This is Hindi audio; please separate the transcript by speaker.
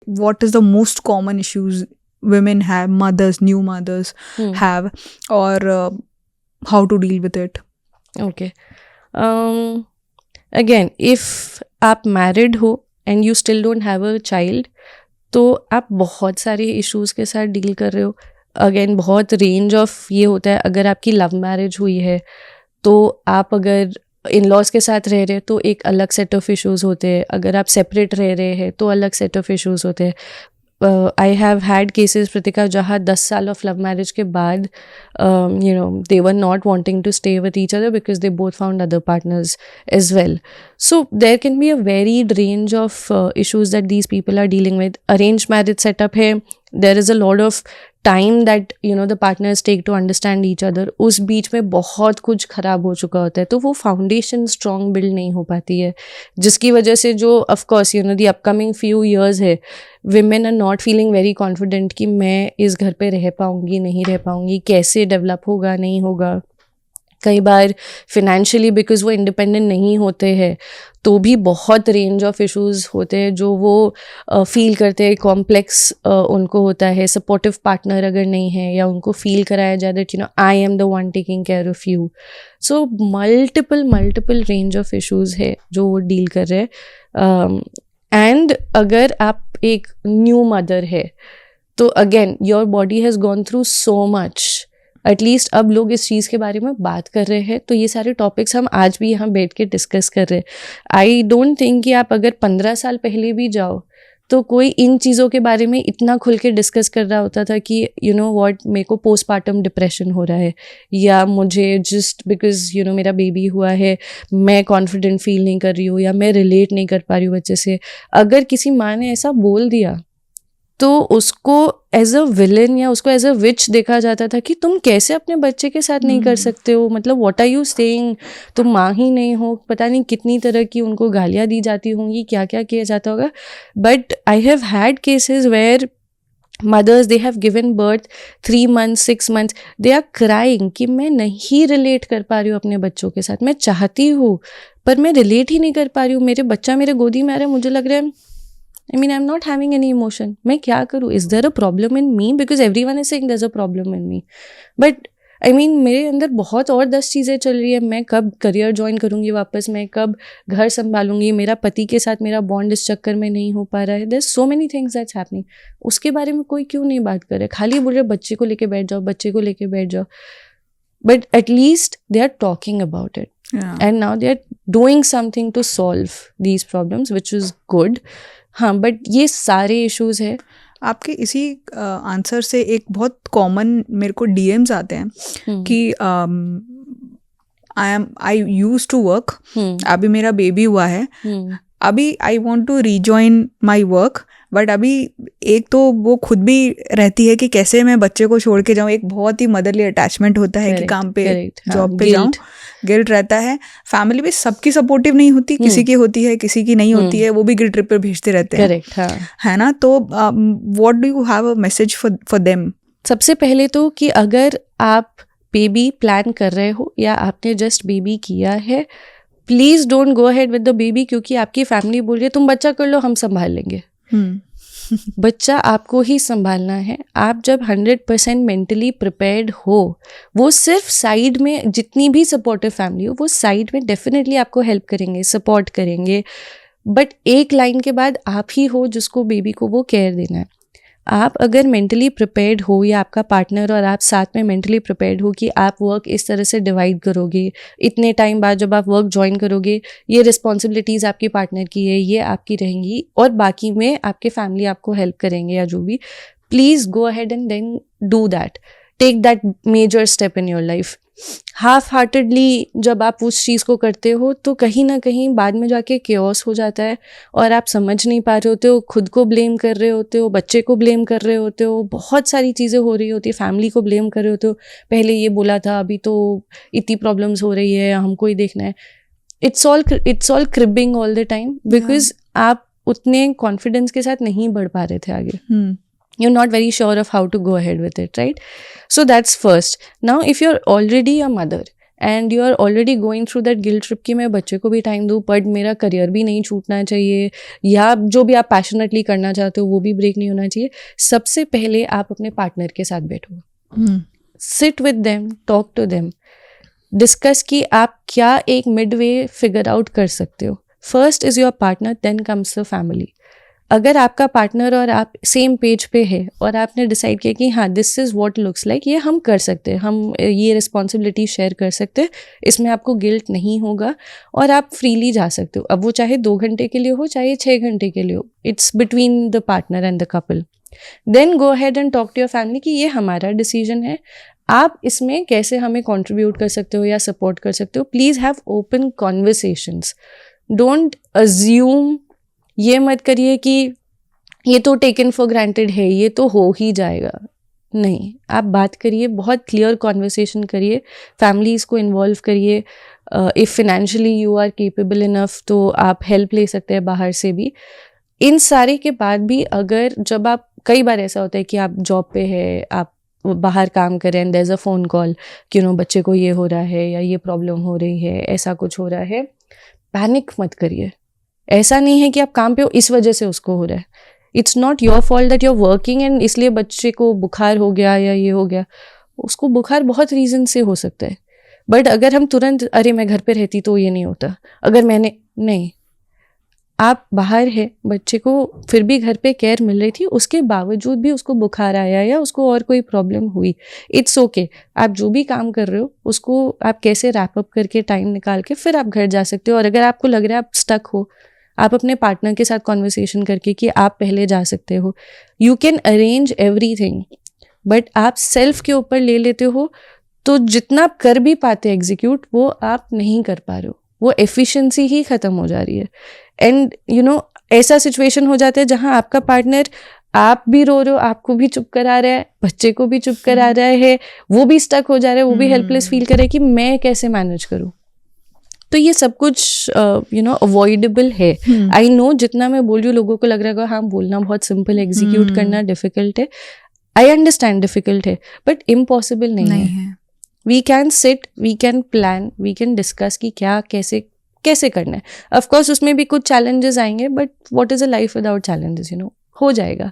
Speaker 1: what is the most common issues women have, mothers, new mothers have, or how to deal with it?
Speaker 2: Okay. Again, if आप married हो and you still don't have a child, तो आप बहुत सारे issues के साथ deal कर रहे हो. Again, बहुत range of ये होता है. अगर आपकी love marriage हुई है तो आप अगर इन-लॉज के साथ रह रहे हैं तो एक अलग सेट ऑफ इश्यूज़ होते हैं. अगर आप सेपरेट रह रहे हैं तो अलग सेट ऑफ इश्यूज़ होते हैं. आई हैव हैड केसेस प्रतिका जहाँ 10 साल ऑफ लव मैरिज के बाद they were not wanting to stay with each other because they both found other partners as well. So there can be a varied range of issues that these people are dealing with. Arranged marriage setup है, there is a lot of time that the partners take to understand each other. उस बीच में बहुत कुछ खराब हो चुका होता है तो वो फाउंडेशन स्ट्रॉन्ग बिल्ड नहीं हो पाती है, जिसकी वजह से जो of course the upcoming few years है, women are not feeling very confident कि मैं इस घर पे रह पाऊँगी नहीं रह पाऊँगी, कैसे डेवलप होगा नहीं होगा. कई बार फिनेंशियली बिकॉज वो इंडिपेंडेंट नहीं होते हैं तो भी बहुत रेंज ऑफ इश्यूज होते हैं जो वो फील करते हैं. कॉम्प्लेक्स उनको होता है. सपोर्टिव पार्टनर अगर नहीं है या उनको फील कराया जाए that I am the one taking care of you. So multiple range of issues है जो वो डील कर रहे हैं. एंड अगर आप एक न्यू मदर है तो again your body has gone through so much. At least अब लोग इस चीज़ के बारे में बात कर रहे हैं तो ये सारे टॉपिक्स हम आज भी यहाँ बैठ के डिस्कस कर रहे हैं. आई डोंट थिंक कि आप अगर 15 साल पहले भी जाओ तो कोई इन चीज़ों के बारे में इतना खुल के डिस्कस कर रहा होता था कि व्हाट मेरे को पोस्टपार्टम डिप्रेशन हो रहा है या मुझे जस्ट बिकॉज मेरा बेबी हुआ है मैं कॉन्फिडेंट फील नहीं कर रही हूँ या मैं रिलेट नहीं कर पा रही हूँ बच्चे से. अगर किसी माँ ने ऐसा बोल दिया तो उसको एज अ विलन या उसको एज अ विच देखा जाता था कि तुम कैसे अपने बच्चे के साथ नहीं कर सकते हो, मतलब व्हाट आर यू सेइंग, तुम माँ ही नहीं हो. पता नहीं कितनी तरह की उनको गालियाँ दी जाती होंगी, क्या क्या किया जाता होगा. But I have had cases where mothers they have given birth 3 months 6 months they are crying कि मैं नहीं रिलेट कर पा रही हूँ अपने बच्चों के साथ, मैं चाहती हूँ पर मैं रिलेट ही नहीं कर पा रही हूँ. मेरे बच्चा मेरे गोदी में आ रहा है, मुझे लग रहा है I'm not having any emotion. मैं क्या करूँ? Is there a problem in me? Because everyone is saying there's a problem in me. But मेरे अंदर बहुत और 10 चीज़ें चल रही है. मैं कब करियर ज्वाइन करूँगी वापस, मैं कब घर संभालूंगी, मेरा पति के साथ मेरा बॉन्ड इस चक्कर में नहीं हो पा रहा है. There's so many things that's happening. उसके बारे में कोई क्यों नहीं बात कर रहा है? खाली बोल रहे बच्चे को लेके बैठ जाओ. But at least they are talking about it. Yeah. And now they are doing something to solve these problems, which is good. हाँ, बट ये सारे इश्यूज है.
Speaker 1: आपके इसी आंसर से एक बहुत कॉमन मेरे को डीएम्स आते हैं कि आई यूज्ड टू वर्क, अभी मेरा बेबी हुआ है, अभी I want to rejoin my work, but अभी एक तो वो खुद भी रहती है कि कैसे मैं बच्चे को छोड़ के जाऊँ. एक बहुत ही मदरली अटैचमेंट होता है कि काम पे जॉब पे जाऊँ, गिल्ट रहता है. फैमिली भी सबकी सपोर्टिव नहीं होती, किसी की होती है किसी की नहीं होती है, वो भी गिल्ट ट्रिप पे भेजते रहते हैं. है ना. तो what do you have a message for them?
Speaker 2: सबसे पहले तो कि अगर आप बेबी प्लान कर रहे हो या आपने जस्ट बेबी किया है, please don't go ahead with the baby, क्योंकि आपकी फैमिली बोल रही है तुम बच्चा कर लो हम संभाल लेंगे. बच्चा आपको ही संभालना है. आप जब 100% मेंटली प्रिपेयर्ड हो, वो सिर्फ साइड में जितनी भी सपोर्टिव फैमिली हो वो साइड में डेफिनेटली आपको हेल्प करेंगे, सपोर्ट करेंगे. बट एक लाइन के बाद आप ही हो जिसको बेबी को वो केयर देना है. आप अगर मेंटली प्रिपेयर्ड हो या आपका पार्टनर और आप साथ में मेंटली प्रिपेयर्ड हो कि आप वर्क इस तरह से डिवाइड करोगे, इतने टाइम बाद जब आप वर्क ज्वाइन करोगे ये रिस्पॉन्सिबिलिटीज़ आपकी पार्टनर की है, ये आपकी रहेंगी और बाकी में आपके फैमिली आपको हेल्प करेंगे या जो भी, please go ahead and then do that. Take that major step in your life. Half heartedly जब आप उस चीज़ को करते हो तो कहीं ना कहीं बाद में जाके केओस हो जाता है और आप समझ नहीं पा रहे होते हो, खुद को ब्लेम कर रहे होते हो, बच्चे को ब्लेम कर रहे होते हो, बहुत सारी चीज़ें हो रही होती है, फैमिली को ब्लेम कर रहे होते हो. पहले ये बोला था, अभी तो इतनी प्रॉब्लम्स हो रही है, हमको ही देखना है. It's all cribbing all the time because आप उतने कॉन्फिडेंस के साथ नहीं बढ़ पा रहे थे आगे. You're not very sure of how to go ahead with it, right? So that's first. Now, if you're already a mother and you are already going through that guilt trip कि मैं बच्चे को भी टाइम दूँ बट मेरा करियर भी नहीं छूटना चाहिए, या जो भी आप पैशनेटली करना चाहते हो वो भी ब्रेक नहीं होना चाहिए, सबसे पहले आप अपने पार्टनर के साथ बैठो, sit with them, talk to them, discuss कि आप क्या एक मिडवे फिगर आउट कर सकते हो. First is your partner, then comes the family. अगर आपका पार्टनर और आप सेम पेज पे है और आपने डिसाइड किया कि हाँ this is what looks like, ये हम कर सकते हैं, हम ये रिस्पॉन्सिबिलिटी शेयर कर सकते हैं, इसमें आपको गिल्ट नहीं होगा और आप फ्रीली जा सकते हो. अब वो चाहे 2 घंटे के लिए हो, चाहे 6 घंटे के लिए हो, it's between the partner and the couple. Then go ahead and talk to your family कि ये हमारा डिसीजन है, आप इसमें कैसे हमें कंट्रीब्यूट कर सकते हो या सपोर्ट कर सकते हो. Please have open conversations. Don't assume, ये मत करिए कि ये तो टेकन फॉर ग्रांटेड है, ये तो हो ही जाएगा. नहीं, आप बात करिए, बहुत क्लियर कॉन्वर्सेशन करिए, फैमिलीज़ को इन्वॉल्व करिए. If financially you are capable enough तो आप हेल्प ले सकते हैं बाहर से भी. इन सारे के बाद भी अगर जब आप, कई बार ऐसा होता है कि आप जॉब पे है, आप बाहर काम करें and there is a phone call कि बच्चे को ये हो रहा है या ये प्रॉब्लम हो रही है, ऐसा कुछ हो रहा है. पैनिक मत करिए. ऐसा नहीं है कि आप काम पे हो इस वजह से उसको हो रहा है. It's not your fault that you are working and इसलिए बच्चे को बुखार हो गया या ये हो गया. उसको बुखार बहुत रीज़न से हो सकता है, बट अगर हम तुरंत अरे मैं घर पे रहती तो ये नहीं होता, अगर मैंने, नहीं, आप बाहर है, बच्चे को फिर भी घर पे केयर मिल रही थी, उसके बावजूद भी उसको बुखार आया या उसको और कोई प्रॉब्लम हुई, इट्स ओके. आप जो भी काम कर रहे हो उसको आप कैसे रैप अप करके टाइम निकाल के फिर आप घर जा सकते हो. और अगर आपको लग रहा है आप स्टक हो, आप अपने पार्टनर के साथ कॉन्वर्सेशन करके कि आप पहले जा सकते हो. You can arrange everything, but आप सेल्फ के ऊपर ले लेते हो तो जितना आप कर भी पाते एग्जीक्यूट, वो आप नहीं कर पा रहे हो, वो एफिशिएंसी ही ख़त्म हो जा रही है. एंड ऐसा सिचुएशन हो जाता है जहाँ आपका पार्टनर, आप भी रो रहे हो, आपको भी चुप करा रहा है, बच्चे को भी चुप करा रहा है, वो भी स्टक हो जा रहा है, वो भी हेल्पलेस फील करे कि मैं कैसे मैनेज करूँ. तो ये सब कुछ अवॉइडेबल है. आई नो जितना मैं बोल रही हूँ लोगों को लग रहा है हाँ बोलना बहुत सिंपल है, एग्जीक्यूट करना डिफिकल्ट है. आई अंडरस्टैंड डिफिकल्ट है, बट इम्पॉसिबल नहीं है. We can sit, we can plan, we can discuss कि क्या कैसे करना है. ऑफ कोर्स उसमें भी कुछ चैलेंजेस आएंगे, but what is a life without challenges, हो जाएगा.